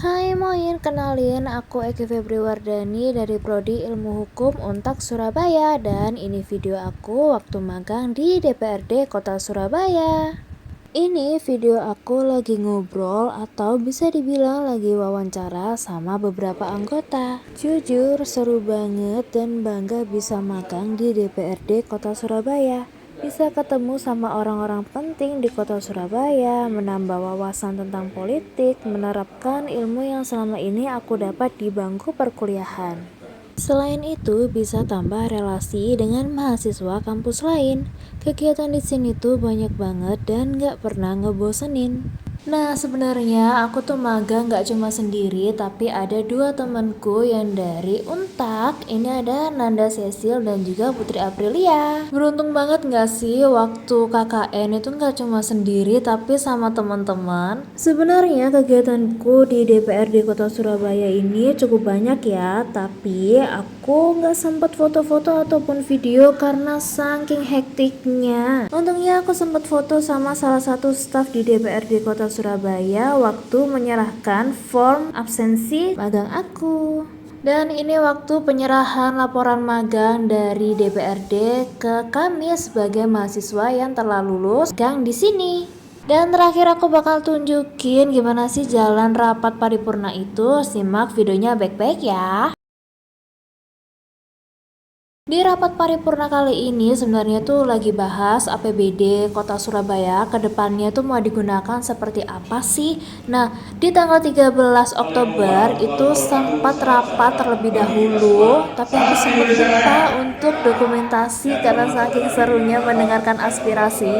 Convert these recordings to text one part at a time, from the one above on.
Hai, kenalin aku Eki Febriwardani dari Prodi Ilmu Hukum Untak Surabaya dan ini video aku waktu magang di DPRD Kota Surabaya. Ini video aku lagi ngobrol atau bisa dibilang lagi wawancara sama beberapa anggota. Jujur seru banget dan bangga bisa magang di DPRD Kota Surabaya. Bisa ketemu sama orang-orang penting di kota Surabaya, menambah wawasan tentang politik, menerapkan ilmu yang selama ini aku dapat di bangku perkuliahan. Selain itu, bisa tambah relasi dengan mahasiswa kampus lain. Kegiatan di sini tuh banyak banget dan gak pernah ngebosenin. Nah, sebenarnya aku tuh magang gak cuma sendiri, tapi ada dua temanku yang dari Untak. Ini ada Nanda Cecil dan juga Putri Aprilia. Beruntung banget gak sih waktu KKN itu gak cuma sendiri, tapi sama teman-teman. Sebenarnya kegiatanku di DPRD Kota Surabaya ini cukup banyak ya, tapi aku gak sempat foto-foto ataupun video karena saking hektiknya. Untungnya aku sempat foto sama salah satu staf di DPRD Kota Surabaya waktu menyerahkan form absensi magang aku. Dan ini waktu penyerahan laporan magang dari DPRD ke kami sebagai mahasiswa yang telah lulus magang di sini. Dan terakhir aku bakal tunjukin gimana sih jalan rapat paripurna itu. Simak videonya baik-baik ya. Di rapat paripurna kali ini sebenarnya tuh lagi bahas APBD Kota Surabaya ke depannya tuh mau digunakan seperti apa sih. Nah, di tanggal 13 Oktober itu sempat rapat terlebih dahulu, tapi aku sempat lupa untuk dokumentasi karena saking serunya mendengarkan aspirasi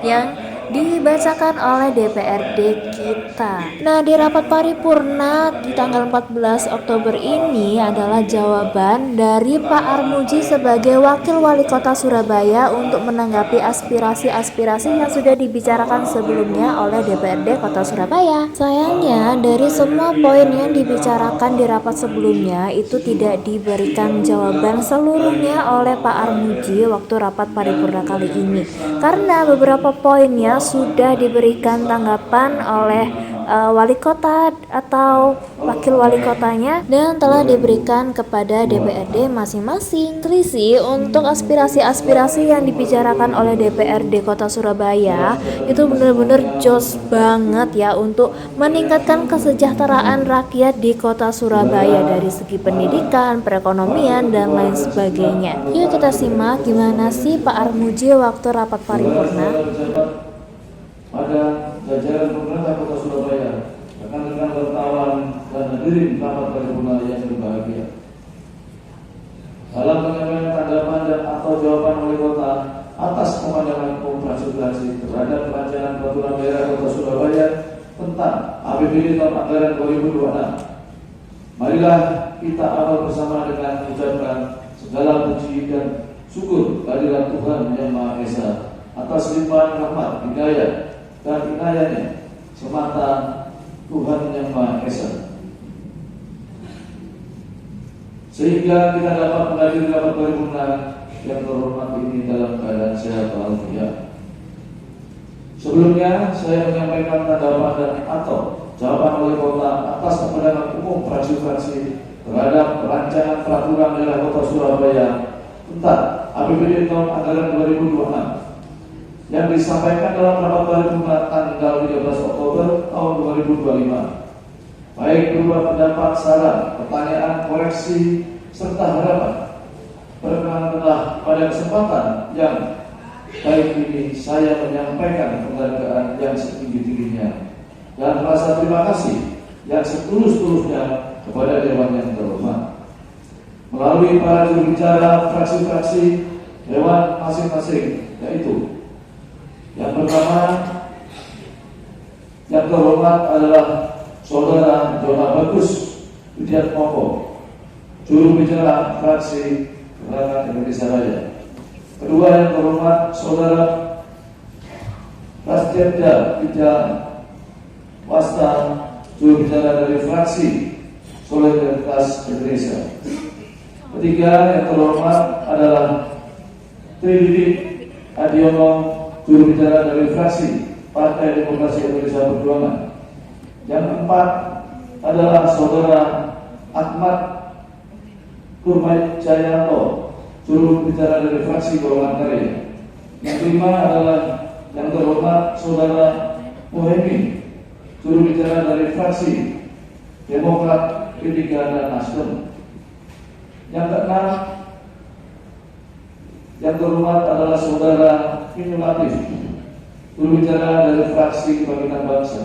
yang dibacakan oleh DPRD kita. Nah, di rapat paripurna di tanggal 14 Oktober ini adalah jawaban dari Pak Armuji sebagai Wakil Wali Kota Surabaya untuk menanggapi aspirasi-aspirasi yang sudah dibicarakan sebelumnya oleh DPRD Kota Surabaya. Sayangnya, dari semua poin yang dibicarakan di rapat sebelumnya itu tidak diberikan jawaban seluruhnya oleh Pak Armuji waktu rapat paripurna kali ini. Karena beberapa poinnya sudah diberikan tanggapan oleh wali kota atau wakil wali kotanya dan telah diberikan kepada DPRD masing-masing. Selisih untuk aspirasi-aspirasi yang dibicarakan oleh DPRD Kota Surabaya itu benar-benar jos banget ya untuk meningkatkan kesejahteraan rakyat di Kota Surabaya dari segi pendidikan, perekonomian, dan lain sebagainya. Yuk kita simak gimana sih Pak Armuji waktu rapat paripurna. Pada jajaran pemerintah Kota Surabaya, rekan-rekan wartawan dan hadirin rapat paripurna yang berbahagia. Dalam penyampaian tanggapan dan atau jawaban wali kota atas pemandangan konsultasi terhadap perancangan peraturan daerah Kota Surabaya tentang APBD tahun anggaran 2026, marilah kita awal bersama dengan mengucapkan segala puji dan syukur kehadirat Tuhan Yang Maha Esa atas limpahan rahmat, hidayah dan inayahnya semata Tuhan Yang Maha Esa, sehingga kita dapat menghadiri rapat paripurna yang terhormat ini dalam keadaan sehat walafiat. Sebelumnya saya menyampaikan tanggapan dan atau jawaban wali kota atas kepentingan umum fraksi-fraksi terhadap rancangan peraturan daerah Kota Surabaya tentang APBD tahun anggaran 2026 yang disampaikan dalam rapat paripurna tanggal 13 Oktober tahun 2025, baik berupa pendapat, saran, pertanyaan, koreksi, serta harapan. Berkenanlah pada kesempatan yang baik ini saya menyampaikan penghargaan yang setinggi-tingginya dan rasa terima kasih yang setulus-tulusnya kepada Dewan yang terhormat melalui para juru bicara fraksi-fraksi Dewan masing-masing, yaitu yang pertama yang terhormat adalah Saudara Jona Bagus Widiatmoko, juru bicara fraksi Gerakan Indonesia Raya. Kedua yang terhormat Saudara Rasjeda Bidang Wasta, juru bicara dari fraksi Solidaritas Indonesia. Ketiga yang terhormat adalah Trididi Adiono, juru bicara dari fraksi Partai Demokrasi Indonesia Perjuangan. Yang keempat adalah Saudara Ahmad Kurmai Jayanto, juru bicara dari fraksi Golongan Karya. Yang kelima adalah yang terhormat Saudara Muhaimin, juru bicara dari fraksi Demokrat, P3 dan Nasdem. Yang keenam yang terhormat adalah Saudara Pinyu Latif, juru bicara dari fraksi Kebangkitan Bangsa.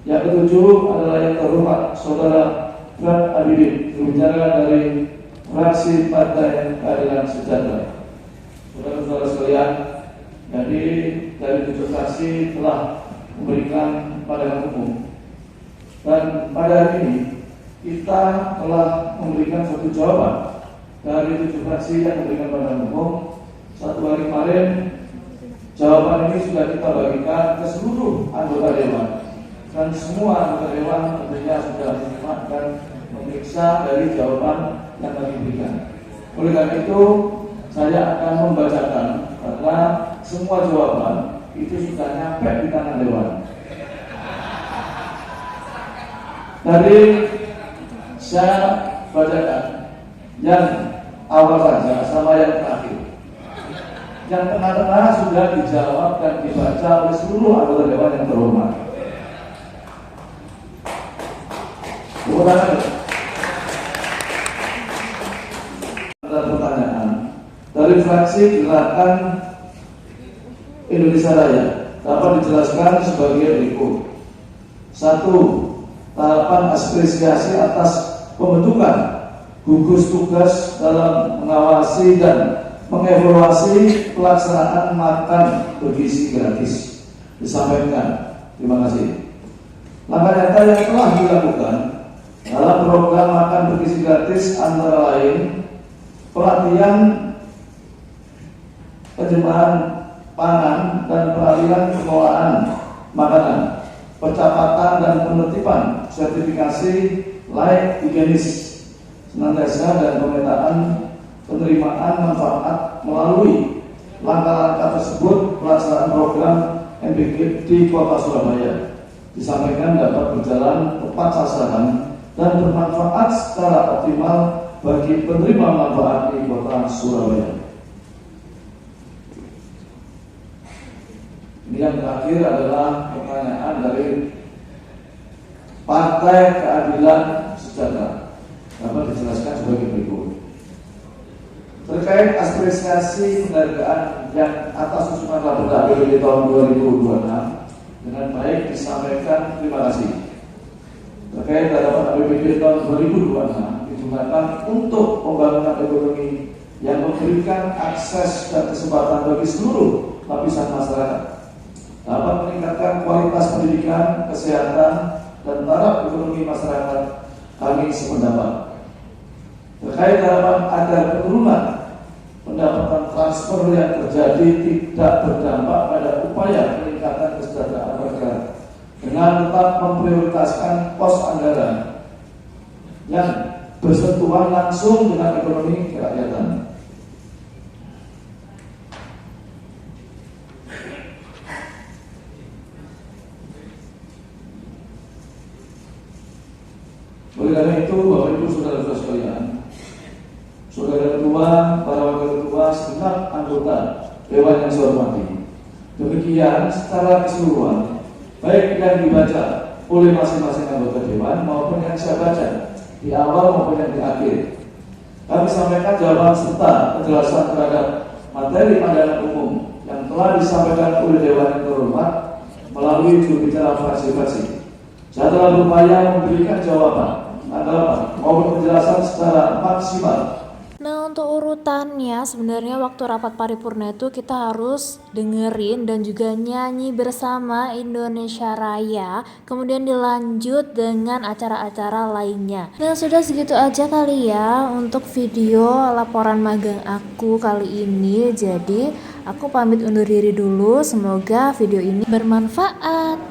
Yang ketujuh adalah yang terhormat Saudara Fred Abidin, juru bicara dari fraksi Partai Keadilan Sejahtera. Saudara-saudara sekalian, jadi dari 7 fraksi telah memberikan pandangan umum, dan pada hari ini kita telah memberikan satu jawaban dari 7 fraksi yang memberikan pandangan umum. 1 hari kemarin jawaban ini sudah kita bagikan ke seluruh anggota dewan, dan semua anggota dewan tentunya sudah menyimak dan memeriksa dari jawaban yang kami berikan. Oleh karena itu saya akan membacakan, karena semua jawaban itu sudah nyampe di tangan dewan. Tadi saya bacakan yang awal saja sama yang terakhir. Yang tengah-tengah sudah dijawab dan dibaca oleh seluruh anggota dewan yang terhormat. Ada pertanyaan dari fraksi Gerakan Indonesia Raya dapat dijelaskan sebagai berikut. 1. Tahapan apresiasi atas pembentukan gugus tugas dalam mengawasi dan mengevaluasi pelaksanaan makan bergizi gratis disampaikan. Terima kasih. Langkah nyata yang telah dilakukan dalam program makan bergizi gratis antara lain pelatihan penjemahan pangan dan peralihan pengelolaan makanan, percepatan dan penertiban sertifikasi layak higienis senantiasa, dan pemetaan penerimaan manfaat melalui langkah-langkah tersebut. Pelaksanaan program MBG di Kota Surabaya disampaikan dapat berjalan tepat sasaran dan bermanfaat secara optimal bagi penerima manfaat di Kota Surabaya. Ini yang terakhir adalah pertanyaan dari Partai Keadilan Sejahtera. Dapat dijelaskan sebagai berikut. Terkait apresiasi penghargaan yang atas usulan Raperda APBD tahun 2026 dengan baik disampaikan terima kasih. Terkait harapan APBD tahun 2026 digunakan untuk pembangunan ekonomi yang memberikan akses dan kesempatan bagi seluruh lapisan masyarakat, dapat meningkatkan kualitas pendidikan, kesehatan, dan taraf ekonomi masyarakat. Kami sependapat. Terkait harapan agar penurunan pendapatan transfer yang terjadi tidak berdampak pada upaya peningkatan kesejahteraan warga dengan tetap memprioritaskan pos anggaran yang bersentuhan langsung dengan ekonomi kerakyatan. Oleh karena itu, Bapak Ibu saudara-saudara sekalian, saudara ketua, para wakil ketua, segenap anggota dewan yang saya hormati, demikian secara keseluruhan, baik yang dibaca oleh masing-masing anggota dewan maupun yang saya baca di awal maupun yang di akhir, kami sampaikan jawaban serta penjelasan terhadap materi pandangan umum yang telah disampaikan oleh dewan yang terhormat melalui juru bicara fraksi-fraksi. Saya telah berupaya memberikan jawaban, tanggapan maupun penjelasan secara maksimal. Nah, untuk urutannya sebenarnya waktu rapat paripurna itu kita harus dengerin dan juga nyanyi bersama Indonesia Raya, kemudian dilanjut dengan acara-acara lainnya. Nah, sudah segitu aja kali ya untuk video laporan magang aku kali ini. Jadi aku pamit undur diri dulu, semoga video ini bermanfaat.